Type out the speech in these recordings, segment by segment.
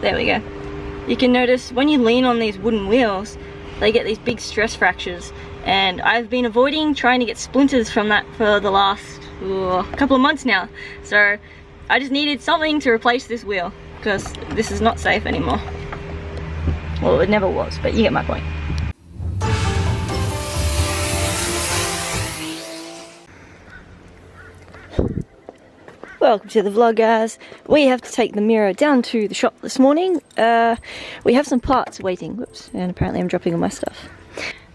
there we go. You can notice when you lean on these wooden wheels, they get these big stress fractures. And I've been avoiding trying to get splinters from that for the last couple of months now. So I just needed something to replace this wheel, because this is not safe anymore. Well, it never was, but you get my point. Welcome to the vlog, guys. We have to take the Mira down to the shop this morning. We have some parts waiting. Whoops, and apparently I'm dropping all my stuff.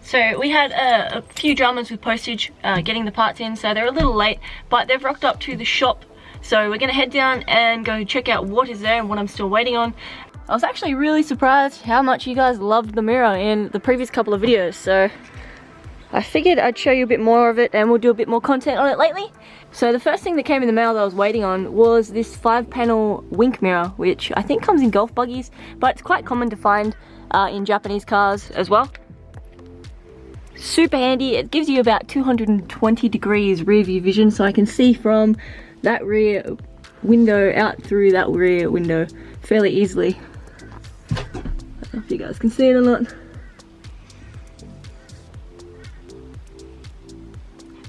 So we had a few dramas with postage getting the parts in, so they're a little late, but they've rocked up to the shop. So we're gonna head down and go check out what is there and what I'm still waiting on. I was actually really surprised how much you guys loved the Mira in the previous couple of videos, so I figured I'd show you a bit more of it and we'll do a bit more content on it lately. So the first thing that came in the mail that I was waiting on was this 5-panel wink mirror, which I think comes in golf buggies, but it's quite common to find in Japanese cars as well. Super handy. It gives you about 220 degrees rear view vision, so I can see from that rear window out through that rear window fairly easily. I don't know if you guys can see it or not.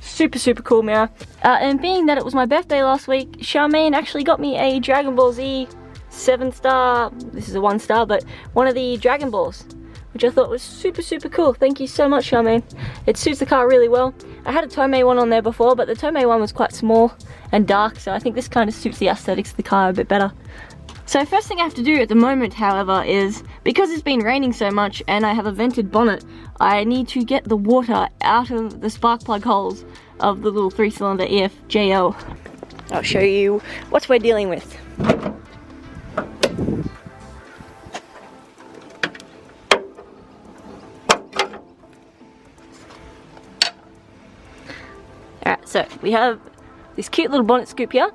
Super cool mirror. And being that it was my birthday last week, Charmaine actually got me a Dragon Ball Z 7-star, this is a 1-star, but one of the Dragon Balls, which I thought was super cool. Thank you so much, Charmaine. It suits the car really well. I had a Tomei one on there before, but the Tomei one was quite small and dark, so I think this kind of suits the aesthetics of the car a bit better. So first thing I have to do at the moment, however, is because it's been raining so much and I have a vented bonnet, I need to get the water out of the spark plug holes of the little 3-cylinder EFJL. I'll show you what we're dealing with. Alright, so we have this cute little bonnet scoop here.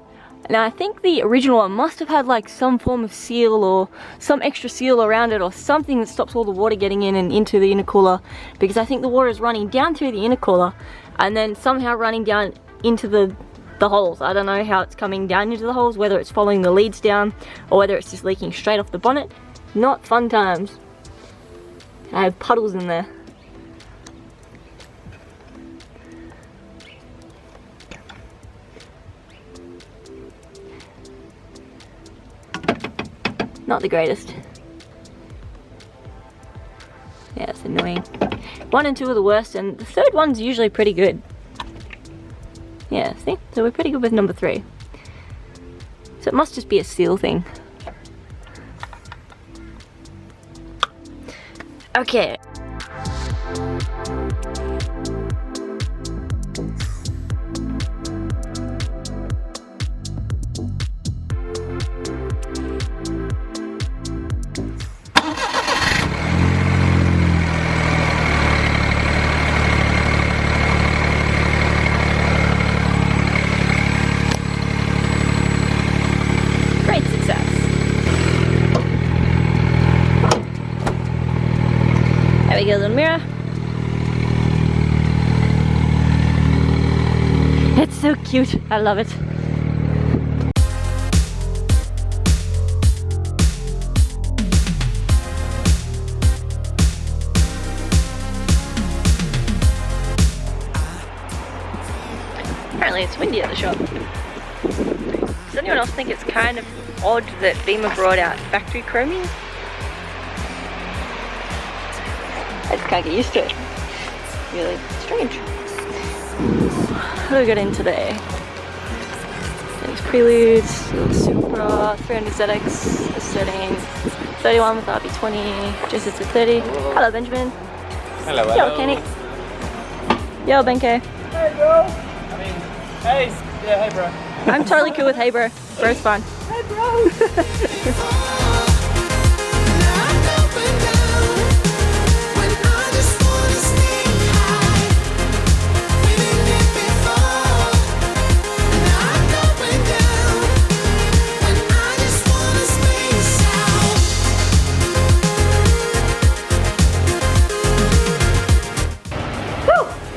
Now I think the original one must have had like some form of seal or some extra seal around it or something that stops all the water getting in and into the intercooler, because I think the water is running down through the intercooler and then somehow running down into the holes. I don't know how it's coming down into the holes, whether it's following the leads down or whether it's just leaking straight off the bonnet. Not fun times. I have puddles in there. Not the greatest. Yeah, it's annoying. 1 and 2 are the worst, and the third one's usually pretty good. Yeah, see? So we're pretty good with number 3. So it must just be a seal thing. Okay. There we go, little mirror. It's so cute. I love it. Apparently it's windy at the shop. Does anyone else think it's kind of odd that Beamer brought out factory chromium? I just can't get used to it. Really strange. What do we got in today? There's Preludes, Supra, 300ZX, a setting, 31 with RB20, just it's a 30. Hello, Benjamin. Hello, Yo, Kenny. Yo, Benke. Hey, bro. I mean, hey, yeah, hey, bro. I'm totally cool with hey, bro. Bro's fine. Hey, bro.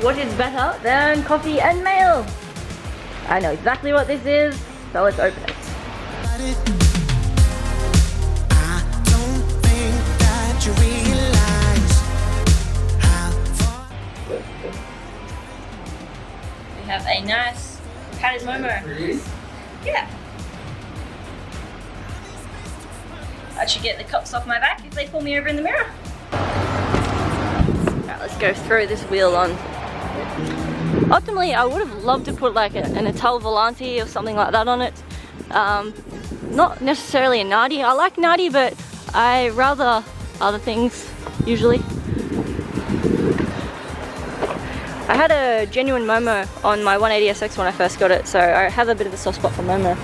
What is better than coffee and mail? I know exactly what this is, so let's open it. I padded Momo. Yeah. I should get the cops off my back if they pull me over in the mirror. Alright, let's go throw this wheel on. Ultimately, I would have loved to put like an Ital Volante or something like that on it. Not necessarily a Nardi. I like Nardi, but I rather other things usually. I had a genuine Momo on my 180SX when I first got it, so I have a bit of a soft spot for Momo.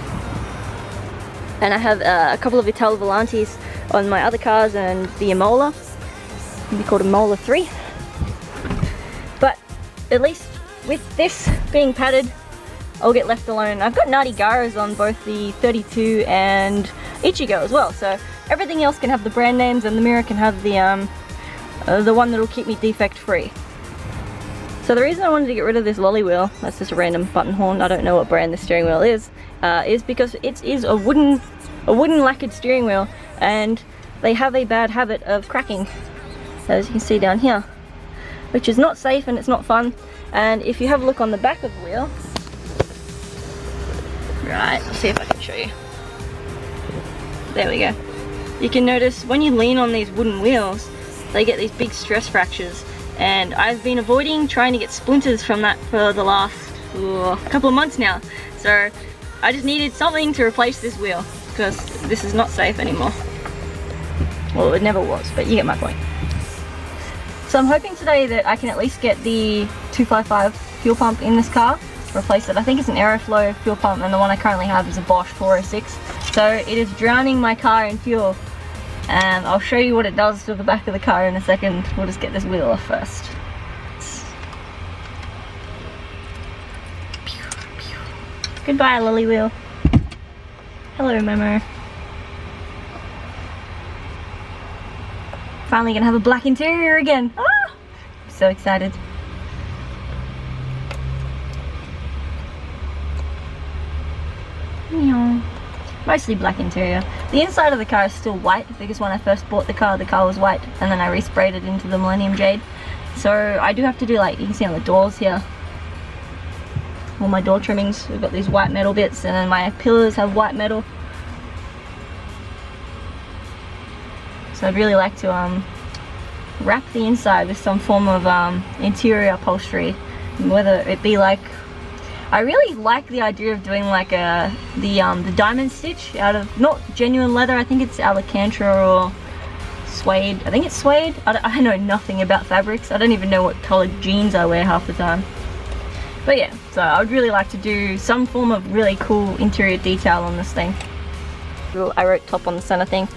And I have a couple of Ital Volantes on my other cars and the Imola. Maybe called Imola 3. But at least with this being padded, I'll get left alone. I've got Nardi Garas on both the 32 and Ichigo as well, so everything else can have the brand names and the Mira can have the one that'll keep me defect free. So the reason I wanted to get rid of this lolly wheel, that's just a random button horn, I don't know what brand the steering wheel is because it is a wooden lacquered steering wheel, and they have a bad habit of cracking, as you can see down here, which is not safe and it's not fun. And if you have a look on the back of the wheel, right, let's see if I can show you. There we go. You can notice when you lean on these wooden wheels, they get these big stress fractures. And I've been avoiding trying to get splinters from that for the last couple of months now. So I just needed something to replace this wheel because this is not safe anymore. Well, it never was, but you get my point. So I'm hoping today that I can at least get the 255 fuel pump in this car, replace it. I think it's an Aeroflow fuel pump, and the one I currently have is a Bosch 406. So it is drowning my car in fuel. And I'll show you what it does to the back of the car in a second. We'll just get this wheel off first. Goodbye, lily wheel. Hello, Momo. Finally gonna have a black interior again. Ah! I'm so excited. Meow. Mostly black interior. The inside of the car is still white because when I first bought the car was white, and then I resprayed it into the Millennium Jade. So I do have to do, like, you can see on the doors here, all my door trimmings, we've got these white metal bits, and then my pillars have white metal. So I'd really like to wrap the inside with some form of interior upholstery, whether it be like, I really like the idea of doing like the diamond stitch out of, not genuine leather, I think it's Alcantara or suede. I think it's suede. I know nothing about fabrics. I don't even know what colored jeans I wear half the time. But yeah, so I would really like to do some form of really cool interior detail on this thing. I wrote top on the center thing.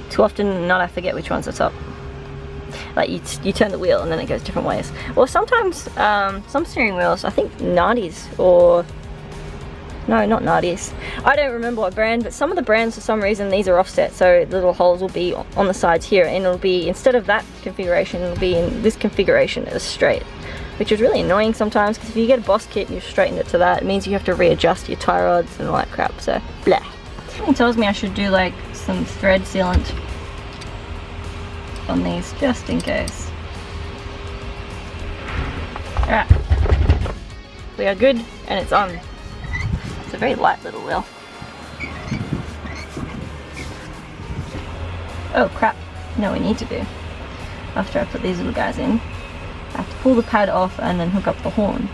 Too often than not I forget which one's the top. Like you turn the wheel and then it goes different ways. Or sometimes some steering wheels, I think Nardis, or no, not Nardis. I don't remember what brand, but some of the brands for some reason these are offset, so the little holes will be on the sides here, and it'll be, instead of that configuration, it'll be in this configuration as straight, which is really annoying sometimes because if you get a Boss kit and you've straightened it to that, it means you have to readjust your tie rods and all that crap. So blah. Something tells me I should do like some thread sealant on these just in case. Alright, we are good and it's on. It's a very light little wheel. Oh crap, you know what we need to do after I put these little guys in? I have to pull the pad off and then hook up the horn.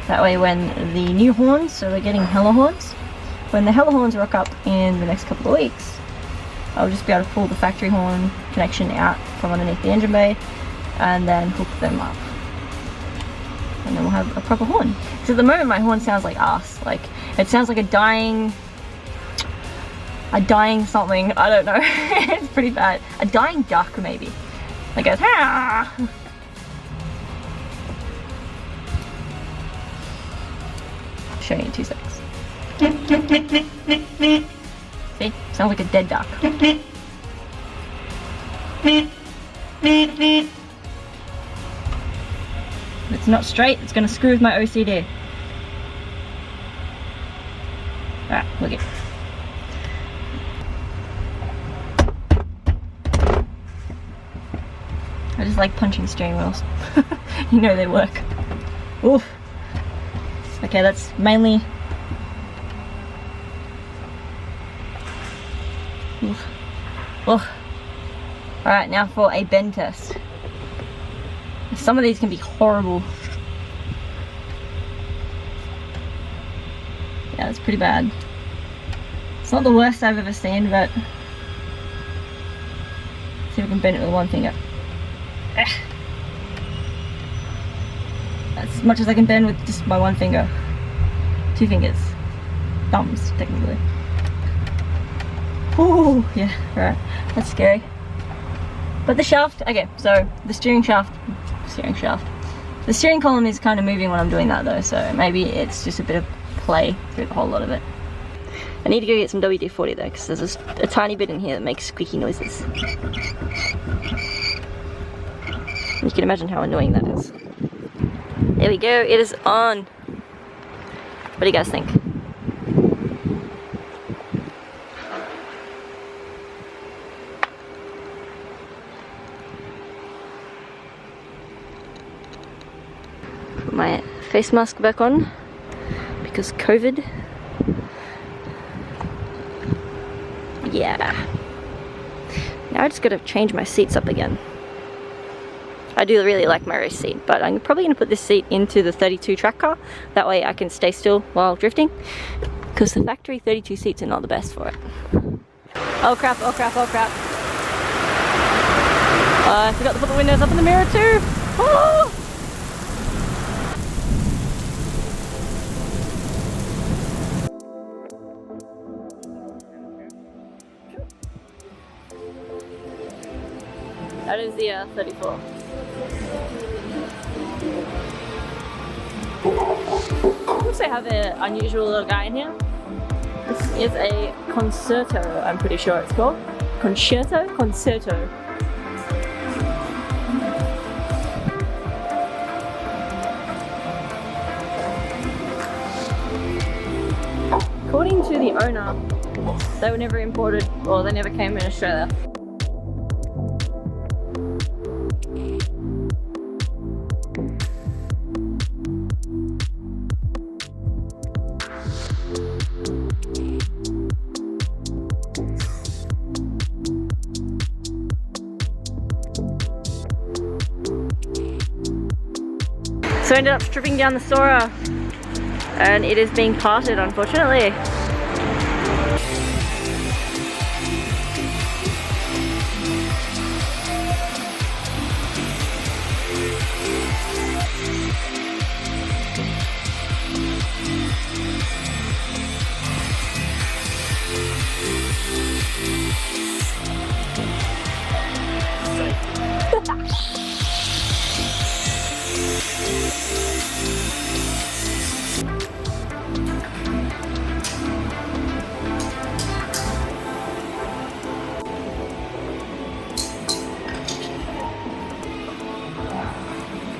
That way when the new horns, so we're getting hella horns, when the hella horns rock up in the next couple of weeks, I'll just be able to pull the factory horn connection out from underneath the engine bay and then hook them up. And then we'll have a proper horn. So at the moment my horn sounds like ass. Like, it sounds like a dying something, I don't know. It's pretty bad. A dying duck maybe. Like goes, ah! I'll show you in 2 seconds. See? Sounds like a dead duck. If it's not straight, it's gonna screw with my OCD. Alright, look it. I just like punching steering wheels. You know they work. Oof. Okay, that's mainly... Alright, now for a bend test. Some of these can be horrible. Yeah, that's pretty bad. It's not the worst I've ever seen, but... see if I can bend it with one finger. That's as much as I can bend with just my one finger. 2 fingers. Thumbs, technically. Oh, yeah, right. That's scary. But the shaft, okay, so the steering column is kind of moving when I'm doing that though, so maybe it's just a bit of play through the whole lot of it. I need to go get some WD-40 though, because there's a tiny bit in here that makes squeaky noises. You can imagine how annoying that is. There we go, it is on. What do you guys think? Put my face mask back on because COVID. Yeah. Now I just gotta change my seats up again. I do really like my race seat, but I'm probably gonna put this seat into the 32 track car. That way I can stay still while drifting, because the factory 32 seats are not the best for it. Oh crap, oh crap, oh crap. I forgot to put the windows up in the mirror too. Oh! That is the 34. Looks like I have an unusual little guy in here. This is a concerto, I'm pretty sure it's called. Concerto? Concerto. According to the owner, they were never imported, or they never came in Australia. So I ended up stripping down the Sora, and it is being parted, unfortunately.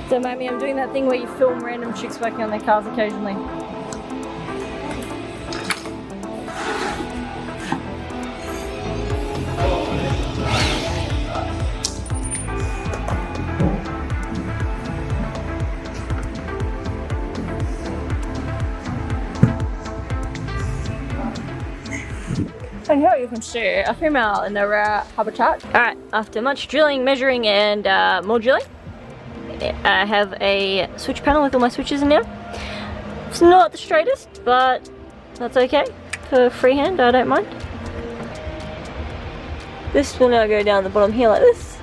Don't mind me, I'm doing that thing where you film random chicks working on their cars occasionally. And here you can see a female in the rare habitat. Alright, after much drilling, measuring, and more drilling, I have a switch panel with all my switches in there. It's not the straightest, but that's okay. For freehand, I don't mind. This will now go down the bottom here like this.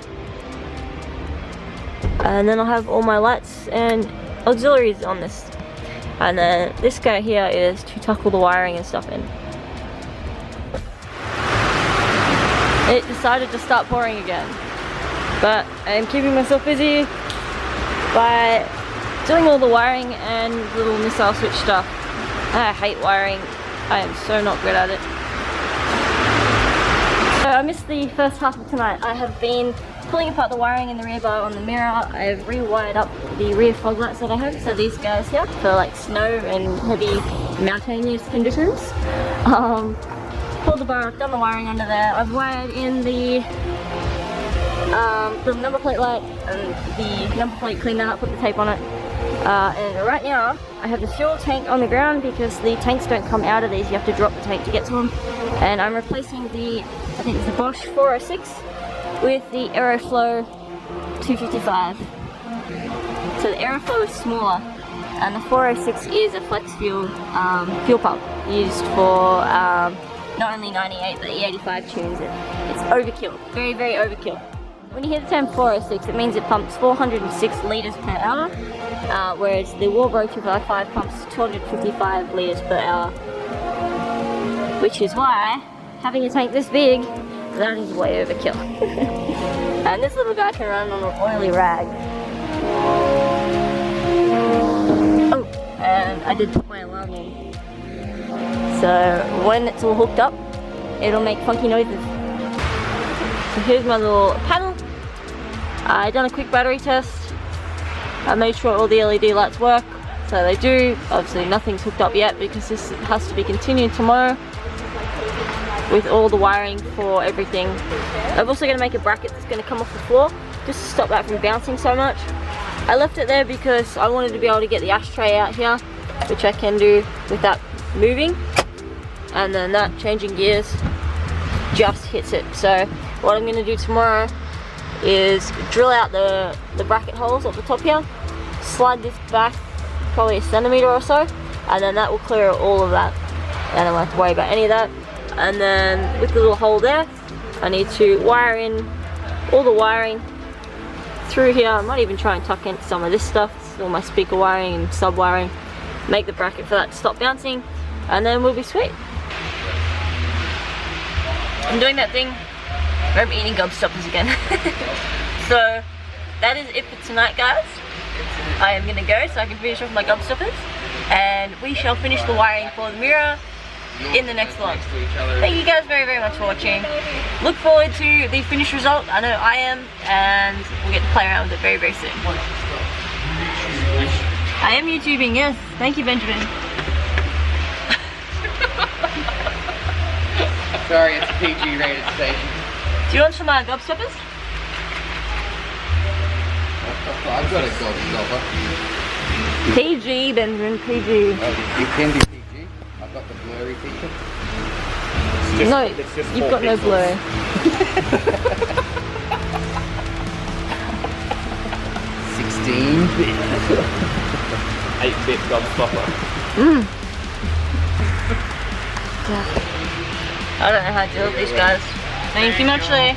And then I'll have all my lights and auxiliaries on this. And then this guy here is to tuck all the wiring and stuff in. It decided to start pouring again. But I'm keeping myself busy by doing all the wiring and little missile switch stuff. I hate wiring. I am so not good at it. So I missed the first half of tonight. I have been pulling apart the wiring in the rear bar on the Mira. I have rewired up the rear fog lights that I have. So these guys here for like snow and heavy mountainous conditions. Pulled the bar off, done the wiring under there. I've wired in the number plate light and the number plate, cleaned that up, put the tape on it. And right now I have the fuel tank on the ground because the tanks don't come out of these. You have to drop the tank to get to them. And I'm replacing the, I think it's the Bosch 406 with the Aeroflow 255. So the Aeroflow is smaller, and the 406 is a flex fuel fuel pump used for not only 98 but E85 tunes. It's overkill, very, very overkill. When you hear the term 406, it means it pumps 406 litres per hour, whereas the Walbro 255 pumps 255 litres per hour. Which is why having a tank this big, that is way overkill. And this little guy can run on an oily rag. Oh, and I did put my alarm in. So when it's all hooked up, it'll make funky noises. So here's my little panel. I done a quick battery test. I made sure all the LED lights work, so they do. Obviously nothing's hooked up yet because this has to be continued tomorrow with all the wiring for everything. I'm also going to make a bracket that's going to come off the floor just to stop that from bouncing so much. I left it there because I wanted to be able to get the ashtray out here, which I can do without moving, and then that changing gears just hits it. So what I'm going to do tomorrow is drill out the bracket holes at the top here, slide this back probably a centimetre or so, and then that will clear all of that. I don't have to worry about any of that. And then with the little hole there, I need to wire in all the wiring through here. I might even try and tuck in some of this stuff. This is all my speaker wiring and sub wiring. Make the bracket for that to stop bouncing, and then we'll be sweet. I'm doing that thing where I'm eating gobstoppers again. So that is it for tonight, guys. I am gonna go so I can finish off my gobstoppers, and we shall finish the wiring for the Mira in the next vlog. Thank you guys very, very much for watching. Look forward to the finished result. I know I am, and we'll get to play around with it very, very soon. I am YouTubing, yes. Thank you, Benjamin. Sorry, it's a PG rated station. Do you want some gobstoppers? I've got a gobstopper. PG, Benjamin, PG. Oh, you can be PG. I've got the blurry feature. No, you've got no blur. 16-bit. 8-bit gobstopper. I don't know how to deal with these guys. Thank you much, Lee.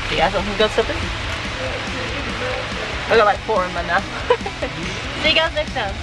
Do you guys want some gobstoppers? I got like 4 in my mouth. See you guys next time.